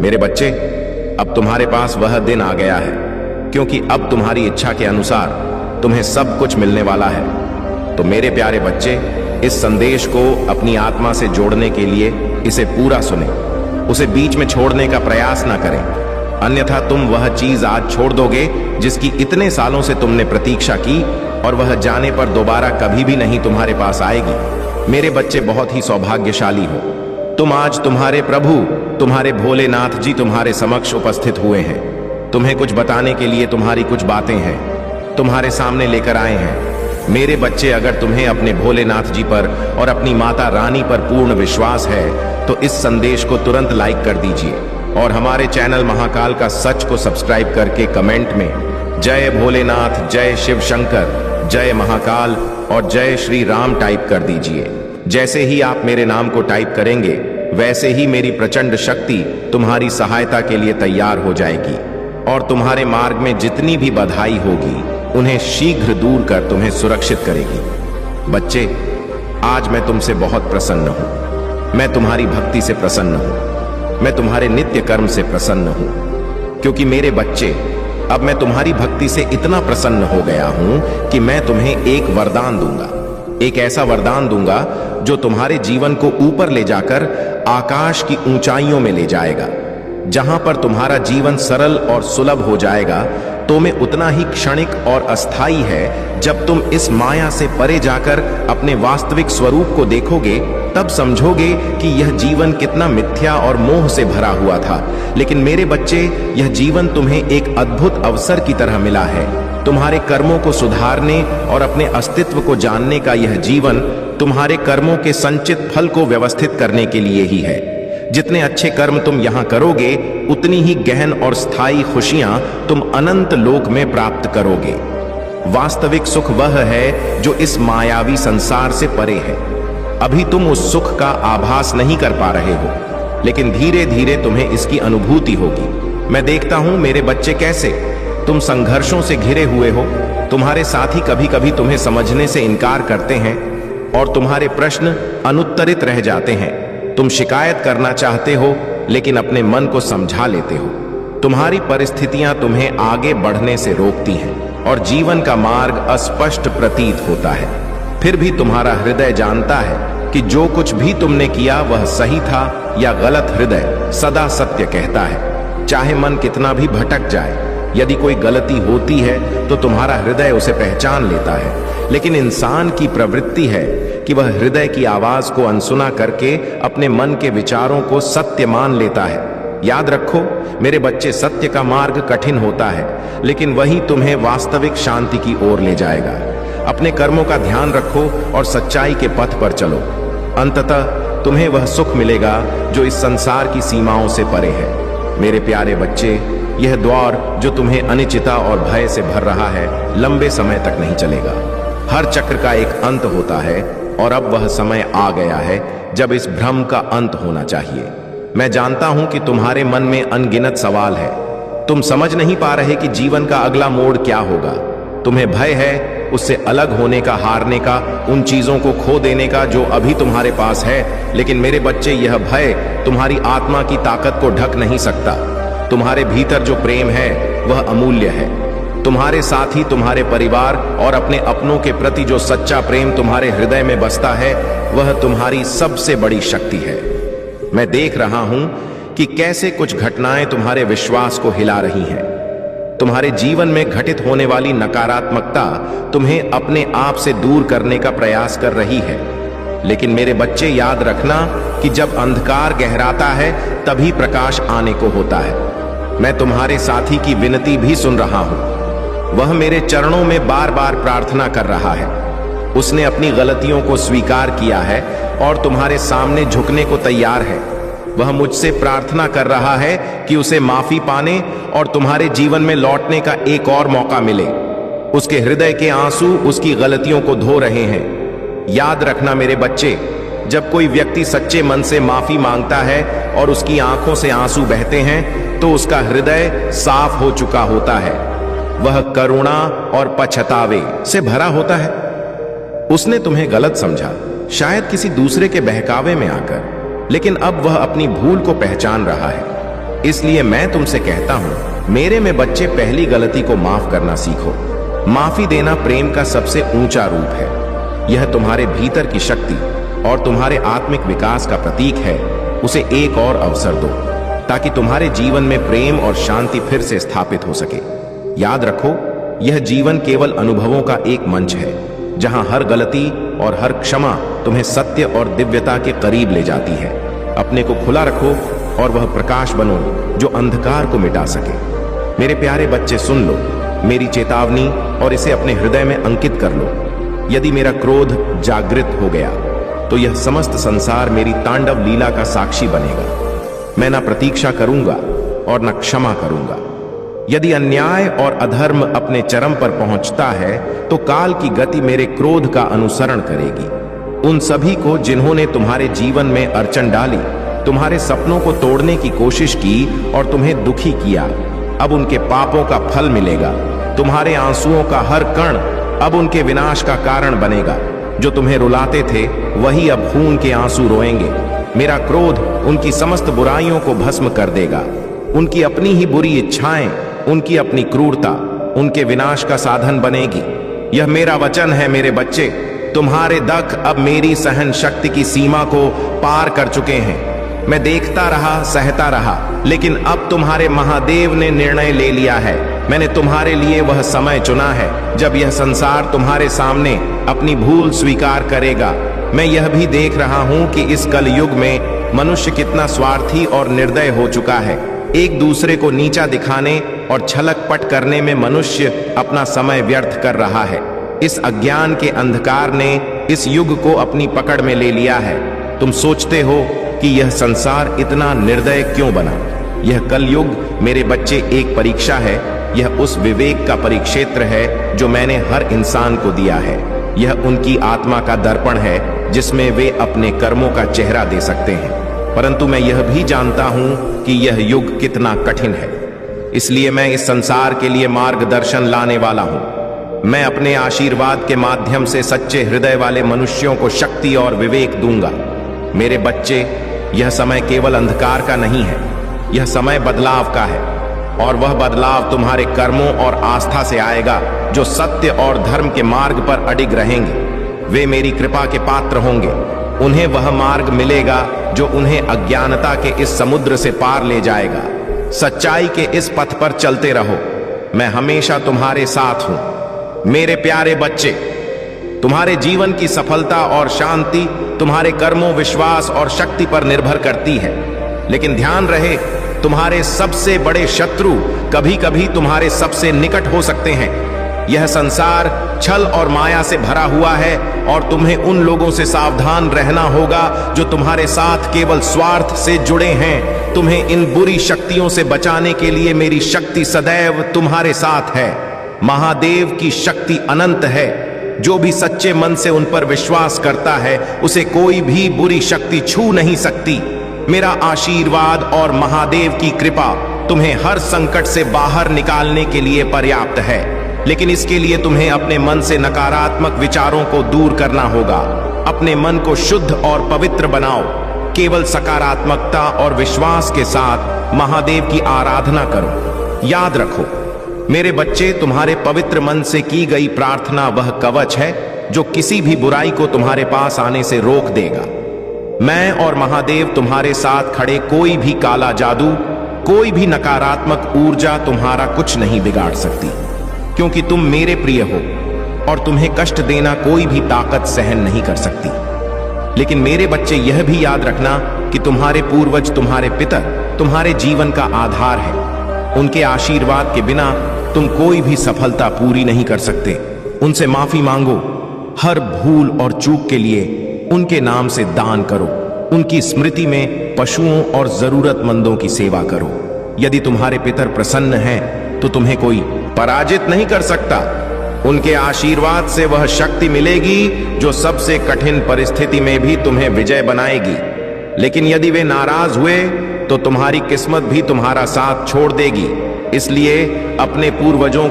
मेरे बच्चे, अब तुम्हारे पास वह दिन आ गया है, क्योंकि अब तुम्हारी इच्छा के अनुसार तुम्हें सब कुछ मिलने वाला है। तो मेरे प्यारे बच्चे, इस संदेश को अपनी आत्मा से जोड़ने के लिए इसे पूरा सुने, उसे बीच में छोड़ने का प्रयास ना करें, अन्यथा तुम वह चीज आज छोड़ दोगे जिसकी इतने सालों से तुमने प्रतीक्षा की, और वह जाने पर दोबारा कभी भी नहीं तुम्हारे पास आएगी। मेरे बच्चे बहुत ही सौभाग्यशाली हो, तुम आज तुम्हारे प्रभु तुम्हारे भोलेनाथ जी तुम्हारे समक्ष उपस्थित हुए हैं। तुम्हें कुछ बताने के लिए तुम्हारी कुछ बातें हैं, तुम्हारे सामने लेकर आए हैं। मेरे बच्चे, अगर तुम्हें अपने भोलेनाथ जी पर और अपनी माता रानी पर पूर्ण विश्वास है तो इस संदेश को तुरंत लाइक कर दीजिए और हमारे चैनल महाकाल का सच को सब्सक्राइब करके कमेंट में जय भोलेनाथ, जय शिव शंकर, जय महाकाल और जय श्री राम टाइप कर दीजिए। जैसे ही आप मेरे नाम को टाइप करेंगे, वैसे ही मेरी प्रचंड शक्ति तुम्हारी सहायता के लिए तैयार हो जाएगी और तुम्हारे मार्ग में जितनी भी बाधाएं होगी उन्हें शीघ्र दूर कर तुम्हें सुरक्षित करेगी। बच्चे, आज मैं तुमसे बहुत प्रसन्न हूं। मैं तुम्हारी भक्ति से प्रसन्न हूं, मैं तुम्हारे नित्य कर्म से प्रसन्न हूं, क्योंकि मेरे बच्चे, अब मैं तुम्हारी भक्ति से इतना प्रसन्न हो गया हूं कि मैं तुम्हें एक वरदान दूंगा, एक ऐसा वरदान दूंगा जो तुम्हारे जीवन को ऊपर ले जाकर आकाश की ऊंचाइयों में ले जाएगा। जहां पर तुम्हारा जीवन सरल और सुलभ हो जाएगा, तो में उतना ही क्षणिक और अस्थाई है। जब तुम इस माया से परे जाकर अपने वास्तविक स्वरूप को देखोगे, तब समझोगे कि यह जीवन कितना मिथ्या और मोह से भरा हुआ था। लेकिन मेरे बच्चे, यह जीवन तुम्हें एक अद्भुत अवसर की तरह मिला है। तुम्हारे कर्मों को सुधारने और अपने अस्तित्व को जानने का यह जीवन तुम्हारे कर्मों के संचित फल को व्यवस्थित करने के लिए ही है। जितने अच्छे कर्म तुम यहां करोगे, उतनी ही गहन और स्थायी खुशियां तुम अनंत लोक में प्राप्त करोगे। वास्तविक सुख वह है जो इस मायावी संसार से परे है। अभी तुम उस सुख का आभास नहीं कर पा रहे हो, लेकिन धीरे धीरे तुम्हें इसकी अनुभूति होगी। मैं देखता हूं मेरे बच्चे, कैसे तुम संघर्षों से घिरे हुए हो। तुम्हारे साथी कभी कभी तुम्हें समझने से इनकार करते हैं और तुम्हारे प्रश्न अनुत्तरित रह जाते हैं। तुम शिकायत करना चाहते हो, लेकिन अपने मन को समझा लेते हो। तुम्हारी परिस्थितियां तुम्हें आगे बढ़ने से रोकती हैं और जीवन का मार्ग अस्पष्ट प्रतीत होता है। फिर भी तुम्हारा हृदय जानता है कि जो कुछ भी तुमने किया वह सही था या गलत, हृदय सदा सत्य कहता है। चाहे मन कितना भी भटक जाए, यदि कोई गलती होती है तो तुम्हारा हृदय उसे पहचान लेता है। लेकिन इंसान की प्रवृत्ति है कि वह हृदय की आवाज को अनसुना करके अपने मन के विचारों को सत्य मान लेता है। याद रखो मेरे बच्चे, सत्य का मार्ग कठिन होता है, लेकिन वही तुम्हें वास्तविक शांति की ओर ले जाएगा। अपने कर्मों का ध्यान रखो और सच्चाई के पथ पर चलो। अंततः तुम्हें वह सुख मिलेगा जो इस संसार की सीमाओं से परे है। मेरे प्यारे बच्चे, यह दौर जो तुम्हें अनिश्चितता और भय से भर रहा है, लंबे समय तक नहीं चलेगा। हर चक्र का एक अंत होता है और अब वह समय आ गया है जब इस भ्रम का अंत होना चाहिए। मैं जानता हूं कि तुम्हारे मन में अनगिनत सवाल है। तुम समझ नहीं पा रहे कि जीवन का अगला मोड़ क्या होगा। तुम्हें भय है उससे अलग होने का, हारने का, उन चीजों को खो देने का जो अभी तुम्हारे पास है। लेकिन मेरे बच्चे, यह भय तुम्हारी आत्मा की ताकत को ढक नहीं सकता। तुम्हारे भीतर जो प्रेम है वह अमूल्य है। तुम्हारे साथ ही तुम्हारे परिवार और अपने अपनों के प्रति जो सच्चा प्रेम तुम्हारे हृदय में बसता है, वह तुम्हारी सबसे बड़ी शक्ति है। मैं देख रहा हूं कि कैसे कुछ घटनाएं तुम्हारे विश्वास को हिला रही हैं। तुम्हारे जीवन में घटित होने वाली नकारात्मकता तुम्हें अपने आप से दूर करने का प्रयास कर रही है। लेकिन मेरे बच्चे, याद रखना कि जब अंधकार गहराता है तभी प्रकाश आने को होता है। मैं तुम्हारे साथी की विनती भी सुन रहा हूं। वह मेरे चरणों में बार बार प्रार्थना कर रहा है। उसने अपनी गलतियों को स्वीकार किया है और तुम्हारे सामने झुकने को तैयार है। वह मुझसे प्रार्थना कर रहा है कि उसे माफी पाने और तुम्हारे जीवन में लौटने का एक और मौका मिले। उसके हृदय के आंसू उसकी गलतियों को धो रहे हैं। याद रखना मेरे बच्चे, जब कोई व्यक्ति सच्चे मन से माफी मांगता है और उसकी आंखों से आंसू बहते हैं, तो उसका हृदय साफ हो चुका होता है। वह करुणा और पछतावे से भरा होता है। उसने तुम्हें गलत समझा, शायद किसी दूसरे के बहकावे में आकर, लेकिन अब वह अपनी भूल को पहचान रहा है। इसलिए मैं तुमसे कहता हूं, मेरे में बच्चे, पहली गलती को माफ करना सीखो। माफी देना प्रेम का सबसे ऊंचा रूप है। यह तुम्हारे भीतर की शक्ति और तुम्हारे आत्मिक विकास का प्रतीक है। उसे एक और अवसर दो ताकि तुम्हारे जीवन में प्रेम और शांति फिर से स्थापित हो सके। याद रखो, यह जीवन केवल अनुभवों का एक मंच है जहां हर गलती और हर क्षमा तुम्हें सत्य और दिव्यता के करीब ले जाती है। अपने को खुला रखो और वह प्रकाश बनो जो अंधकार को मिटा सके। मेरे प्यारे बच्चे, सुन लो मेरी चेतावनी और इसे अपने हृदय में अंकित कर लो। यदि मेरा क्रोध जागृत हो गया तो यह समस्त संसार मेरी तांडव लीला का साक्षी बनेगा। मैं न प्रतीक्षा करूंगा और न क्षमा करूंगा। यदि अन्याय और अधर्म अपने चरम पर पहुंचता है तो काल की गति मेरे क्रोध का अनुसरण करेगी। उन सभी को जिन्होंने तुम्हारे जीवन में अड़चन डाली, तुम्हारे सपनों को तोड़ने की कोशिश की और तुम्हें दुखी किया, अब उनके पापों का फल मिलेगा। तुम्हारे आंसुओं का हर कण अब उनके विनाश का कारण बनेगा। जो तुम्हें रुलाते थे वही अब खून के आंसू रोएंगे। मेरा क्रोध उनकी समस्त बुराइयों को भस्म कर देगा। उनकी अपनी ही बुरी इच्छाएं, उनकी अपनी क्रूरता उनके विनाश का साधन बनेगी। यह मेरा वचन है। मेरे बच्चे, तुम्हारे दख अब मेरी सहन शक्ति की सीमा को पार कर चुके हैं। मैं देखता रहा, सहता रहा, लेकिन अब तुम्हारे महादेव ने निर्णय ले लिया है। मैंने तुम्हारे लिए वह समय चुना है जब यह संसार तुम्हारे सामने अपनी भूल स्वीकार करेगा। मैं यह भी देख रहा हूं कि इस कलयुग में मनुष्य कितना स्वार्थी और निर्दय हो चुका है। एक दूसरे को नीचा दिखाने और छलक पट करने में मनुष्य अपना समय व्यर्थ कर रहा है। इस अज्ञान के अंधकार ने इस युग को अपनी पकड़ में ले लिया है। तुम सोचते हो कि यह संसार इतना निर्दय क्यों बना? यह कलयुग, मेरे बच्चे, एक परीक्षा है। यह उस विवेक का परिक्षेत्र है जो मैंने हर इंसान को दिया है। यह उनकी आत्मा का दर्पण है जिसमें वे अपने कर्मों का चेहरा दे सकते हैं। परंतु मैं यह भी जानता हूं कि यह युग कितना कठिन है। इसलिए मैं इस संसार के लिए मार्गदर्शन लाने वाला हूं। मैं अपने आशीर्वाद के माध्यम से सच्चे हृदय वाले मनुष्यों को शक्ति और विवेक दूंगा। मेरे बच्चे, यह समय केवल अंधकार का नहीं है, यह समय बदलाव का है। और वह बदलाव तुम्हारे कर्मों और आस्था से आएगा जो सत्य और धर्म के मार्ग पर अडिग रहेंगे। वे मेरी कृपा के पात्र होंगे। उन्हें वह मार्ग मिलेगा जो उन्हें अज्ञानता के इस समुद्र से पार ले जाएगा। सच्चाई के इस पथ पर चलते रहो। मैं हमेशा तुम्हारे साथ हूं। मेरे प्यारे बच्चे, तुम्हारे जीवन की सफलता और शांति तुम्हारे कर्मों, विश्वास और शक्ति पर निर्भर करती है। लेकिन ध्यान रहे, तुम्हारे सबसे बड़े शत्रु कभी कभी तुम्हारे सबसे निकट हो सकते हैं। यह संसार छल और माया से भरा हुआ है और तुम्हें उन लोगों से सावधान रहना होगा जो तुम्हारे साथ केवल स्वार्थ से जुड़े हैं। तुम्हें इन बुरी शक्तियों से बचाने के लिए मेरी शक्ति सदैव तुम्हारे साथ है। महादेव की शक्ति अनंत है। जो भी सच्चे मन से उन पर विश्वास करता है उसे कोई भी बुरी शक्ति छू नहीं सकती। मेरा आशीर्वाद और महादेव की कृपा तुम्हें हर संकट से बाहर निकालने के लिए पर्याप्त है। लेकिन इसके लिए तुम्हें अपने मन से नकारात्मक विचारों को दूर करना होगा। अपने मन को शुद्ध और पवित्र बनाओ। केवल सकारात्मकता और विश्वास के साथ महादेव की आराधना करो। याद रखो मेरे बच्चे, तुम्हारे पवित्र मन से की गई प्रार्थना वह कवच है जो किसी भी बुराई को तुम्हारे पास आने से रोक देगा। मैं और महादेव तुम्हारे साथ खड़े, कोई भी काला जादू, कोई भी नकारात्मक ऊर्जा तुम्हारा कुछ नहीं बिगाड़ सकती, क्योंकि तुम मेरे प्रिय हो और तुम्हें कष्ट देना कोई भी ताकत सहन नहीं कर सकती। लेकिन मेरे बच्चे, यह भी याद रखना कि तुम्हारे पूर्वज, तुम्हारे पितर तुम्हारे जीवन का आधार है। उनके आशीर्वाद के बिना तुम कोई भी सफलता पूरी नहीं कर सकते। उनसे माफी मांगो। हर भूल और चूक के लिए उनके नाम से दान करो। उनकी स्मृति में पशुओं और जरूरतमंदों की सेवा करो। यदि तुम्हारे पितर प्रसन्न हैं तो तुम्हें कोई पराजित नहीं कर सकता। उनके आशीर्वाद से वह शक्ति मिलेगी जो सबसे कठिन परिस्थिति में भी तुम्हें विजय बनाएगी। लेकिन यदि वे नाराज हुए तो तुम्हारी किस्मत भी तुम्हारा साथ छोड़ देगी। इसलिए अपने पूर्वजों